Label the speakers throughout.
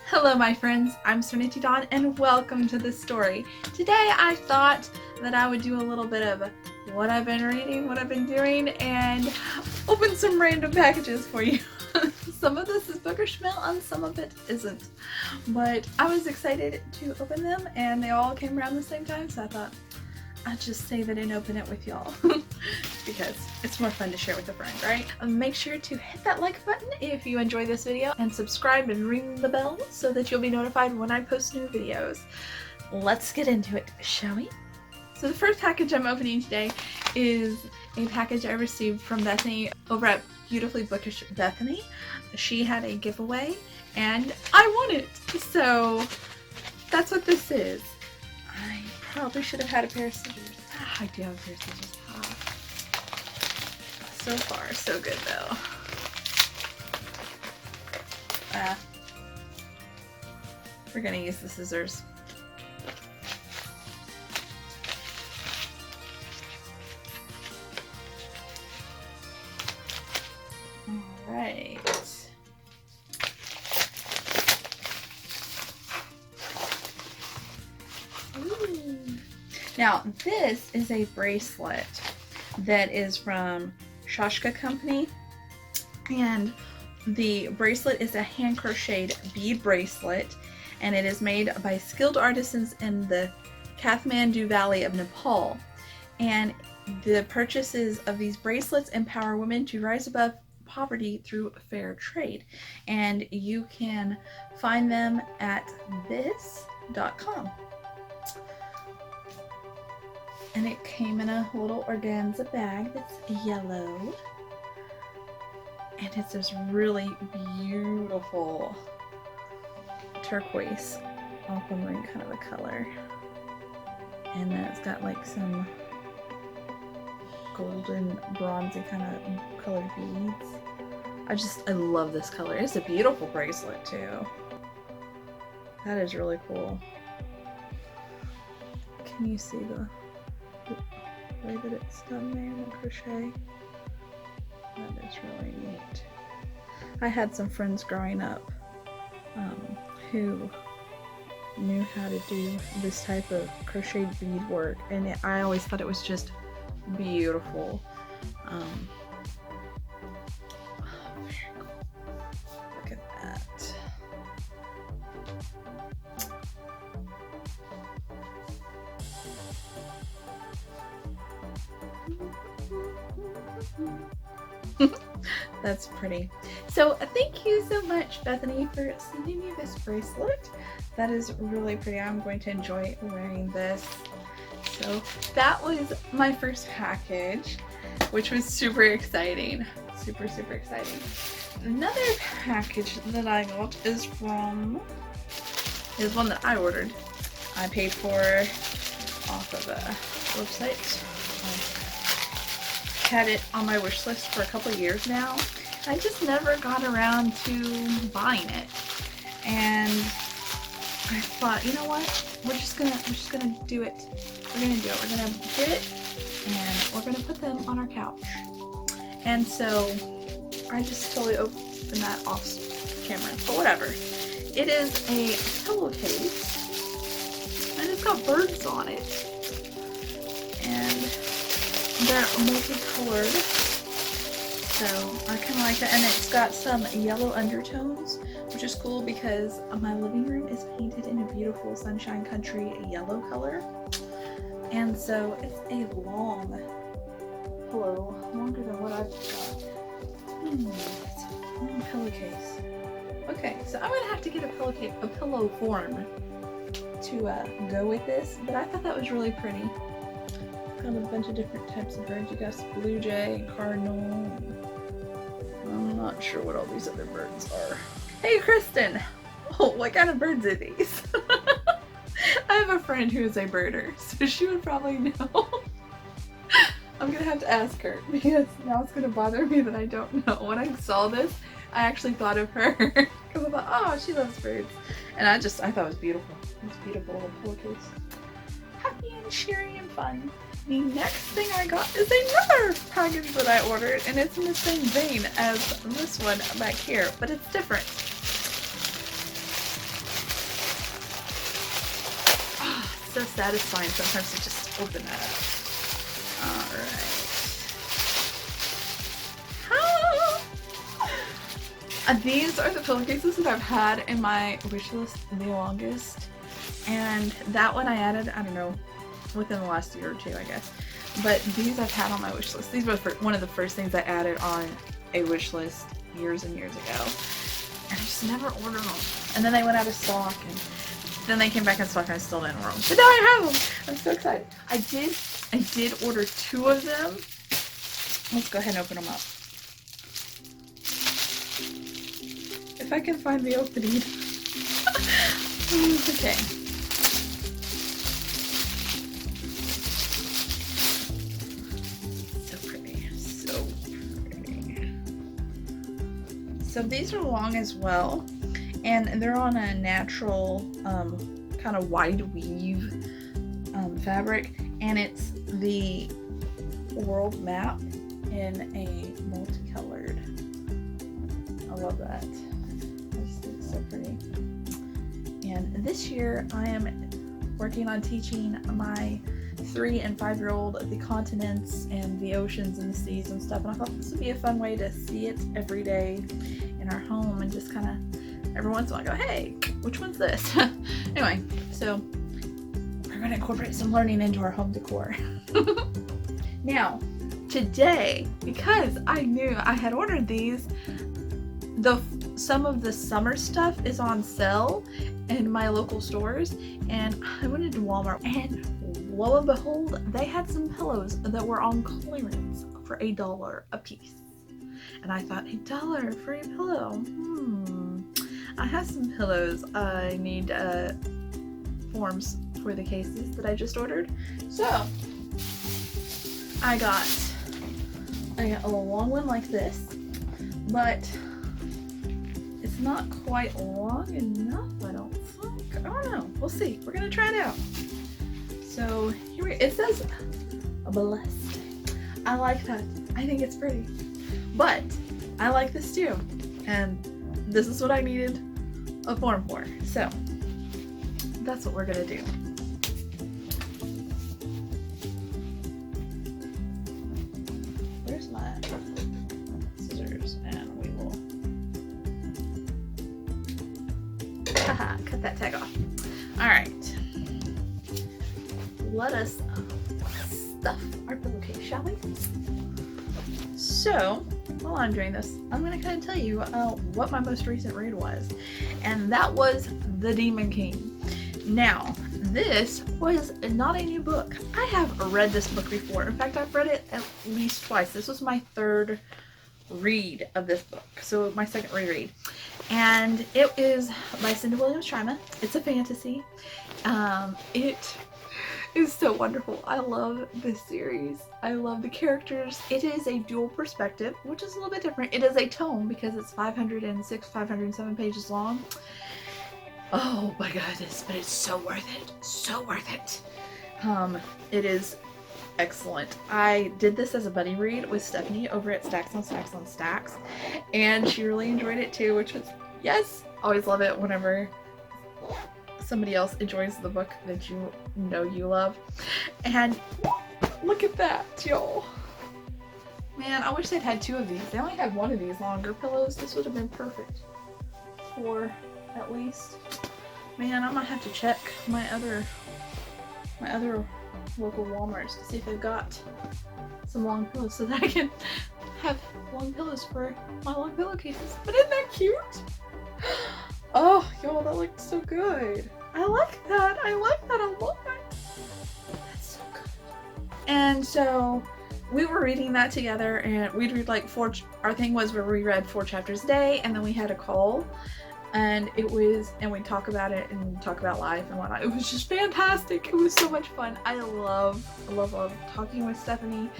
Speaker 1: Hello my friends, I'm Serenity Dawn and welcome to this story. Today I thought that I would do a little bit of what I've been reading, what I've been doing, and open some random packages for you. Some of this is bookish mail and some of it isn't. But I was excited to open them and they all came around the same time, so I thought I'd just save it and open it with y'all. Because it's more fun to share with a friend, right? Make sure to hit that like button if you enjoy this video and subscribe and ring the bell so that you'll be notified when I post new videos. Let's get into it, shall we? So the first package I'm opening today is a package I received from Bethany over at Beautifully Bookish Bethany. She had a giveaway and I won it. So that's what this is. I probably should have had a pair of scissors. I do have a pair of scissors. So far, so good though. We're gonna use the scissors. Alright. Now, this is a bracelet that is from Shashka Company, and the bracelet is a hand crocheted bead bracelet, and it is made by skilled artisans in the Kathmandu Valley of Nepal. And the purchases of these bracelets empower women to rise above poverty through fair trade, and you can find them at this.com. And it came in a little organza bag that's yellow. And it's this really beautiful turquoise aquamarine kind of a color. And then it's got like some golden bronzy kind of colored beads. I love this color. It's a beautiful bracelet too. That is really cool. Can you see the way that it's done there in the crochet? That is really neat. I had some friends growing up who knew how to do this type of crocheted bead work, and I always thought it was just beautiful. Very cool. Look at that. That's pretty. So thank you so much, Bethany, for sending me this bracelet. That is really pretty. I'm going to enjoy wearing this. So that was my first package, which was super exciting. Super exciting. Another package that I got is one that I ordered. I paid for off of a website. Had it on my wish list for a couple of years now. I just never got around to buying it, and I thought, you know what? We're just gonna do it. We're gonna do it. We're gonna get it, and we're gonna put them on our couch. And so I just totally opened that off camera, but whatever. It is a pillowcase, and it's got birds on it, and they're multicolored, so I kind of like that. And it's got some yellow undertones, which is cool because my living room is painted in a beautiful Sunshine Country yellow color. And so it's a long pillow, longer than what I've got. It's a long pillowcase. Okay, so I'm gonna have to get a pillow form to go with this, but I thought that was really pretty. Got a bunch of different types of birds. You got blue jay, cardinal. I'm not sure what all these other birds are. Hey, Kristen! Oh, what kind of birds are these? I have a friend who is a birder, so she would probably know. I'm gonna have to ask her because now it's gonna bother me that I don't know. When I saw this, I actually thought of her because I thought, oh, she loves birds, and I thought it was beautiful. It's beautiful little pillowcase. Happy and cheery and fun. The next thing I got is another package that I ordered, and it's in the same vein as this one back here, but it's different. so satisfying sometimes to just open that up. Alright. These are the pillowcases that I've had in my wish list the longest. And that one I added, I don't know, within the last year or two, I guess. But these I've had on my wish list. These were one of the first things I added on a wish list years and years ago. And I just never ordered them. And then they went out of stock, and then they came back in stock and I still didn't order them. But now I have them! I'm so excited. I did order 2 of them. Let's go ahead and open them up. If I can find the opening. Okay. So pretty. So pretty. So these are long as well. And they're on a natural kind of wide weave fabric. And it's the world map in a multicolored. I love that. It's so pretty. And this year I am working on teaching my 3 and 5-year-old the continents and the oceans and the seas and stuff. And I thought this would be a fun way to see it every day in our home and just kind of every once in a while go, hey, which one's this? Anyway, so we're going to incorporate some learning into our home decor. Now, today, because I knew I had ordered these, some of the summer stuff is on sale in my local stores, and I went into Walmart, and lo and behold, they had some pillows that were on clearance for $1 a piece. And I thought, $1 for a pillow? I have some pillows. I need forms for the cases that I just ordered. So I got a long one like this, but it's not quite long enough, I don't think. I don't know. We'll see. We're gonna try it out. So here it says blessed. I like that. I think it's pretty. But I like this too. And this is what I needed a form for. So that's what we're gonna do. Where's my scissors? And we will cut that tag off. Alright. Let us stuff our pillowcase, shall we? So, while I'm doing this, I'm going to kind of tell you what my most recent read was. And that was The Demon King. Now, this was not a new book. I have read this book before. In fact, I've read it at least twice. This was my 3rd read of this book. So, my 2nd reread. And it is by Cindy Williams Shyma. It's a fantasy. It is so wonderful. I love this series. I love the characters. It is a dual perspective, which is a little bit different. It is a tome because it's 506, 507 pages long. Oh my goodness, but it's so worth it. So worth it. It is excellent. I did this as a buddy read with Stephanie over at Stacks on Stacks on Stacks, and she really enjoyed it too, which was, yes, always love it whenever somebody else enjoys the book that you know you love. And look at that, y'all. Man, I wish they'd had 2 of these. They only had 1 of these longer pillows. This would have been perfect for at least. Man, I might have to check my other local Walmarts to see if they've got some long pillows so that I can have long pillows for my long pillowcases. But isn't that cute? Oh, y'all, that looks so good. I like that. I like that a lot. That's so good. And so we were reading that together, and we'd read like 4. Our thing was where we read 4 chapters a day, and then we had a call, and we'd talk about it and talk about life and whatnot. It was just fantastic. It was so much fun. I love talking with Stephanie.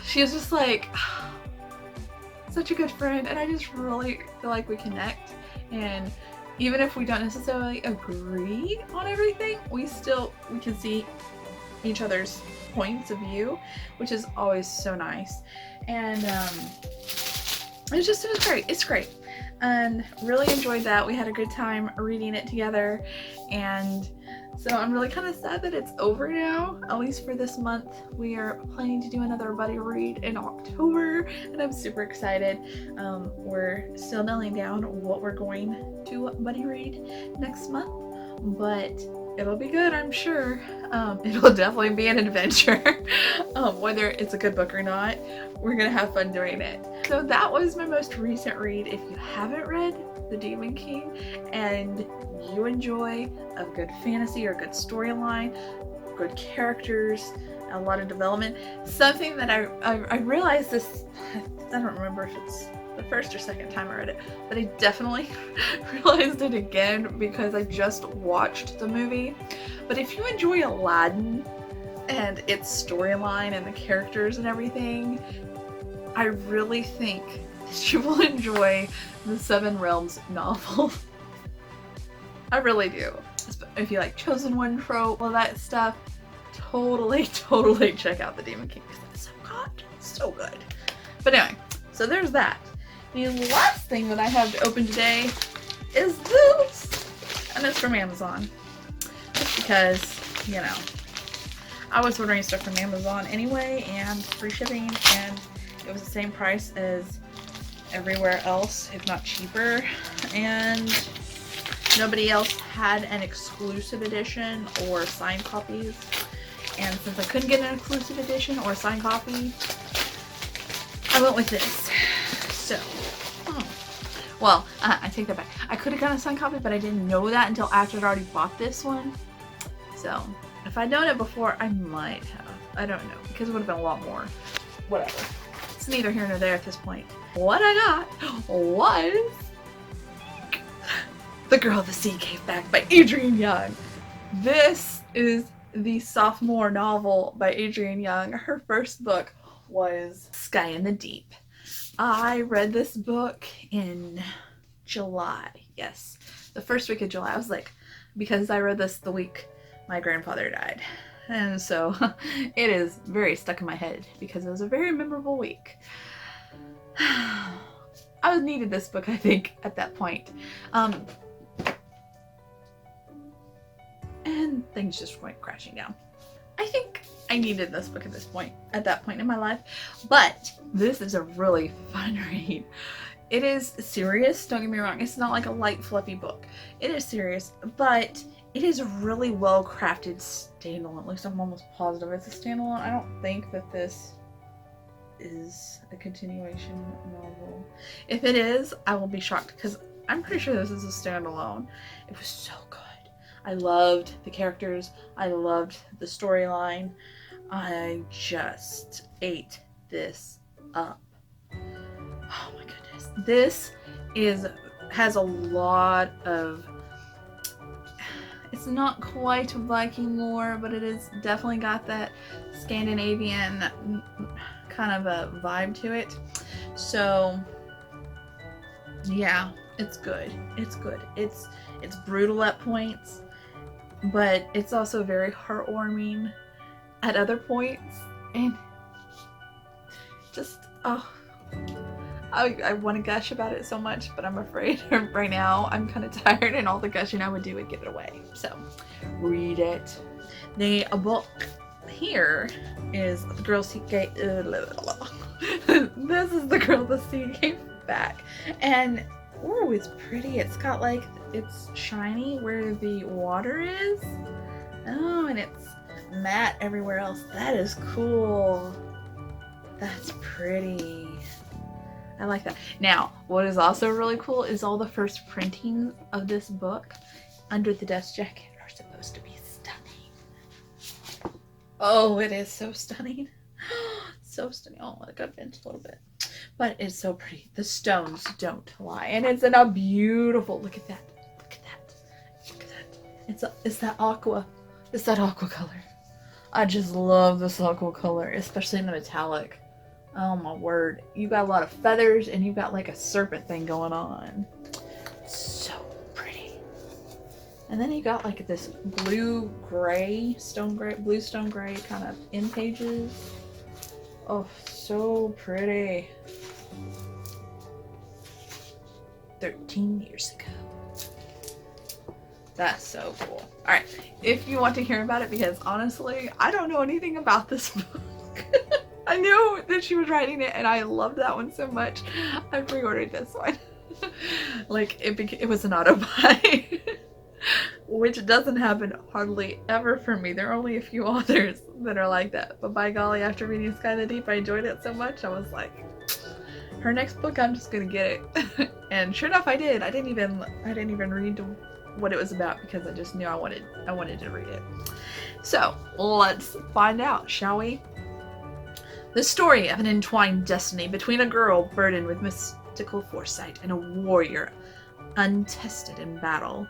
Speaker 1: She was just like such a good friend, and I just really feel like we connect. And even if we don't necessarily agree on everything, we can see each other's points of view, which is always so nice. And it was great. It's great. And really enjoyed that. We had a good time reading it together, and So I'm really kind of sad that it's over now, at least for this month. We are planning to do another buddy read in October, and I'm super excited. We're still nailing down what we're going to buddy read next month, but it'll be good, I'm sure. It'll definitely be an adventure. Whether it's a good book or not, we're gonna have fun doing it. So that was my most recent read. If you haven't read The Demon King and you enjoy a good fantasy or good storyline, good characters, a lot of development, something that I realized this, I don't remember if it's the first or second time I read it, but I definitely realized it again because I just watched the movie. But if you enjoy Aladdin and its storyline and the characters and everything, I really think that you will enjoy the Seven Realms novel. I really do. If you like Chosen One trope, all that stuff, totally check out The Demon King because it's so good. So good. But anyway, so there's that. The last thing that I have to open today is this, and it's from Amazon. Just because, you know, I was ordering stuff from Amazon anyway, and free shipping, and it was the same price as everywhere else, if not cheaper, and nobody else had an exclusive edition or signed copies. And since I couldn't get an exclusive edition or a signed copy, I went with this. So, well, I take that back. I could have gotten a signed copy, but I didn't know that until after I'd already bought this one. So, if I'd known it before, I might have. I don't know, because it would have been a lot more. Whatever. It's neither here nor there at this point. What I got was The Girl the Sea Gave Back by Adrienne Young. This is the sophomore novel by Adrienne Young. Her first book was Sky in the Deep. I read this book in July. Yes, the first week of July. I was like, because I read this the week my grandfather died. And so it is very stuck in my head because it was a very memorable week. I needed this book, I think, at that point. And things just went crashing down. I think I needed this book at that point in my life. But this is a really fun read. It is serious, don't get me wrong. It's not like a light, fluffy book. It is serious, but it is really well crafted standalone. At least I'm almost positive it's a standalone. I don't think that this is a continuation novel. If it is, I will be shocked because I'm pretty sure this is a standalone. It was so good. I loved the characters. I loved the storyline. I just ate this up. Oh my goodness. This has a lot of, it's not quite Viking lore, but it is definitely got that Scandinavian kind of a vibe to it. So yeah, it's good. It's good. It's brutal at points, but it's also very heartwarming at other points, and just, oh, I want to gush about it so much, but I'm afraid right now I'm kind of tired, and all the gushing I would do would give it away. So read it. The book here is The Girl Sea Gave This is The Girl the Sea Gave Back, and oh, it's pretty. It's got like, it's shiny where the water is. Oh, and it's matte everywhere else. That is cool. That's pretty. I like that. Now, what is also really cool is all the first printings of this book under the dust jacket are supposed to be stunning. Oh, it is so stunning. So stunning. Oh, it got bent a little bit. But it's so pretty. The stones don't lie. And it's in a beautiful, look at that. Look at that. Look at that. It's that aqua. It's that aqua color. I just love this aqua color, especially in the metallic. Oh my word. You got a lot of feathers and you got like a serpent thing going on. So pretty. And then you got like this blue stone gray kind of end pages. Oh, so pretty. 13 years ago. That's so cool. Alright, if you want to hear about it, because honestly, I don't know anything about this book. I knew that she was writing it and I loved that one so much. I pre-ordered this one. Like, it was an auto buy. Which doesn't happen hardly ever for me. There are only a few authors that are like that. But by golly, after reading Sky in the Deep, I enjoyed it so much. I was like, her next book, I'm just gonna get it. And sure enough, I did. I didn't even read what it was about because I just knew I wanted to read it. So let's find out, shall we? The story of an entwined destiny between a girl burdened with mystical foresight and a warrior untested in battle.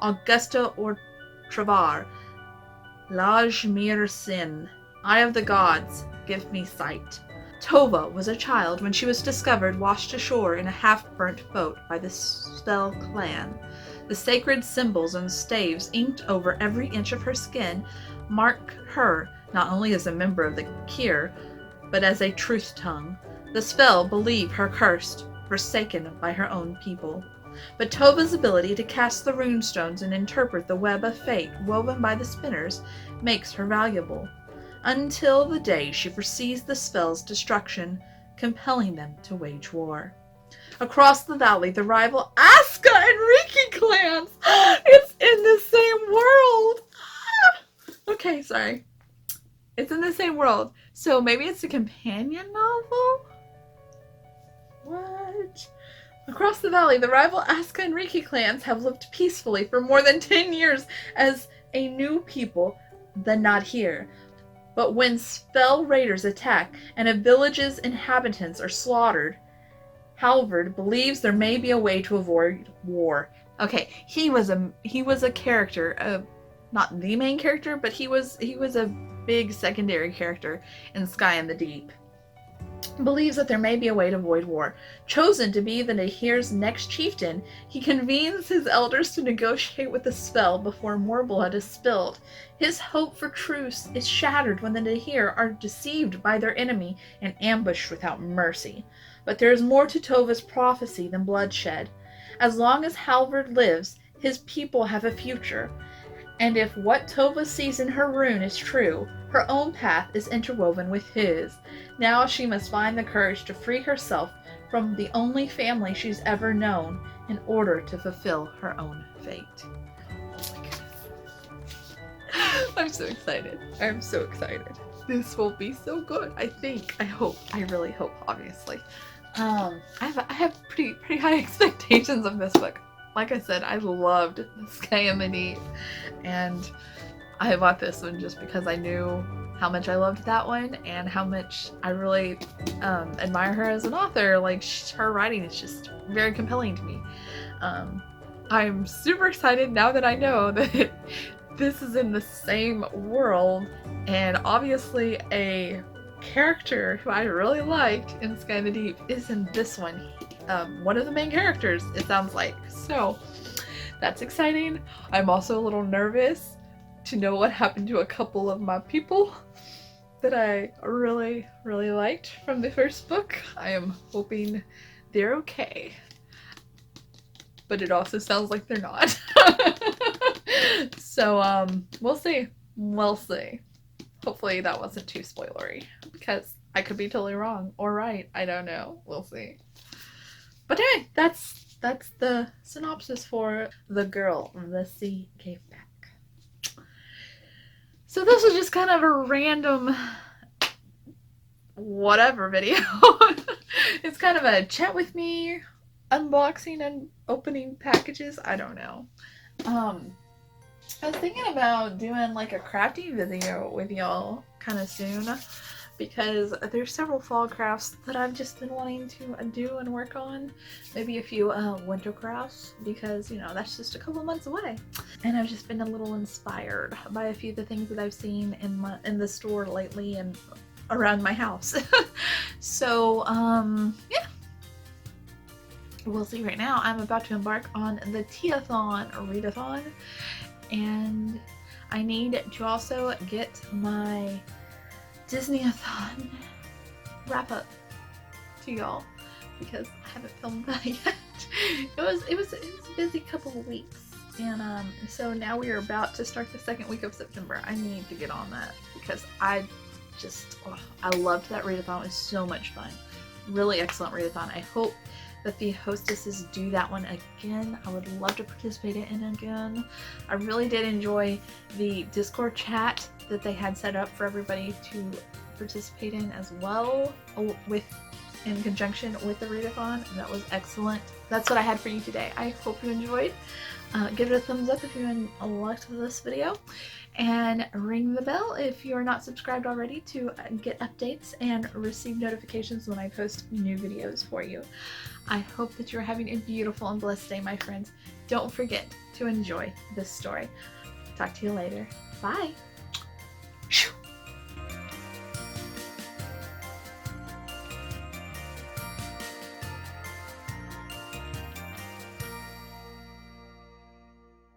Speaker 1: Augusta or Travar, Lajmir Sin, Eye of the Gods, give me sight. Tova was a child when she was discovered washed ashore in a half-burnt boat by the Spell clan. The sacred symbols and staves inked over every inch of her skin mark her not only as a member of the Kyr, but as a truth tongue. The spell believe her cursed, forsaken by her own people. But Tova's ability to cast the runestones and interpret the web of fate woven by the spinners makes her valuable, until the day she foresees the spell's destruction, compelling them to wage war. Across the valley, the rival Aska and Riki clans! It's in the same world! Okay, sorry. It's in the same world. So maybe it's a companion novel? What? Across the valley, the rival Aska and Riki clans have lived peacefully for more than 10 years as a new people, the Nadhir. But when spell raiders attack and a village's inhabitants are slaughtered, Halvard believes there may be a way to avoid war. Okay, he was a character, not the main character, but he was a big secondary character in Sky in the Deep. Believes that there may be a way to avoid war. Chosen to be the Nahir's next chieftain, he convenes his elders to negotiate with the spell before more blood is spilled. His hope for truce is shattered when the Nahir are deceived by their enemy and ambushed without mercy. But there is more to Tova's prophecy than bloodshed. As long as Halvard lives, his people have a future. And if what Tova sees in her rune is true, her own path is interwoven with his. Now she must find the courage to free herself from the only family she's ever known in order to fulfill her own fate. Oh my goodness. I'm so excited. I'm so excited. This will be so good. I hope. I really hope, obviously. I have pretty high expectations of this book. Like I said, I loved Sky in the Deep, and I bought this one just because I knew how much I loved that one and how much I really admire her as an author. Like, her writing is just very compelling to me. I'm super excited now that I know that this is in the same world, and obviously a character who I really liked in Sky in the Deep is in this one. One of the main characters, it sounds like. So that's exciting. I'm also a little nervous to know what happened to a couple of my people that I really liked from the first book. I am hoping they're okay. But it also sounds like they're not. So we'll see. We'll see. Hopefully that wasn't too spoilery, because I could be totally wrong or right. I don't know. We'll see. But anyway, that's the synopsis for The Girl the Sea Gave Back. So this was just kind of a random whatever video. It's kind of a chat with me, unboxing and opening packages. I don't know. I was thinking about doing like a crafting video with y'all kind of soon, because there's several fall crafts that I've just been wanting to do and work on. Maybe a few winter crafts, because, you know, that's just a couple months away. And I've just been a little inspired by a few of the things that I've seen in the store lately and around my house. So, yeah. We'll see. Right now, I'm about to embark on the Tea-a-thon, or readathon, and I need to also get my Disney-a-thon wrap up to y'all, because I haven't filmed that yet. It was a busy couple of weeks. And so now we are about to start the second week of September. I need to get on that because I loved that readathon. It was so much fun. Really excellent readathon. I hope that the hostesses do that one again. I would love to participate in it again. I really did enjoy the Discord chat that they had set up for everybody to participate in as well, in conjunction with the readathon. That was excellent. That's what I had for you today. I hope you enjoyed. Give it a thumbs up if you liked this video, and ring the bell if you're not subscribed already to get updates and receive notifications when I post new videos for you. I hope that you're having a beautiful and blessed day, my friends. Don't forget to enjoy this story. Talk to you later. Bye!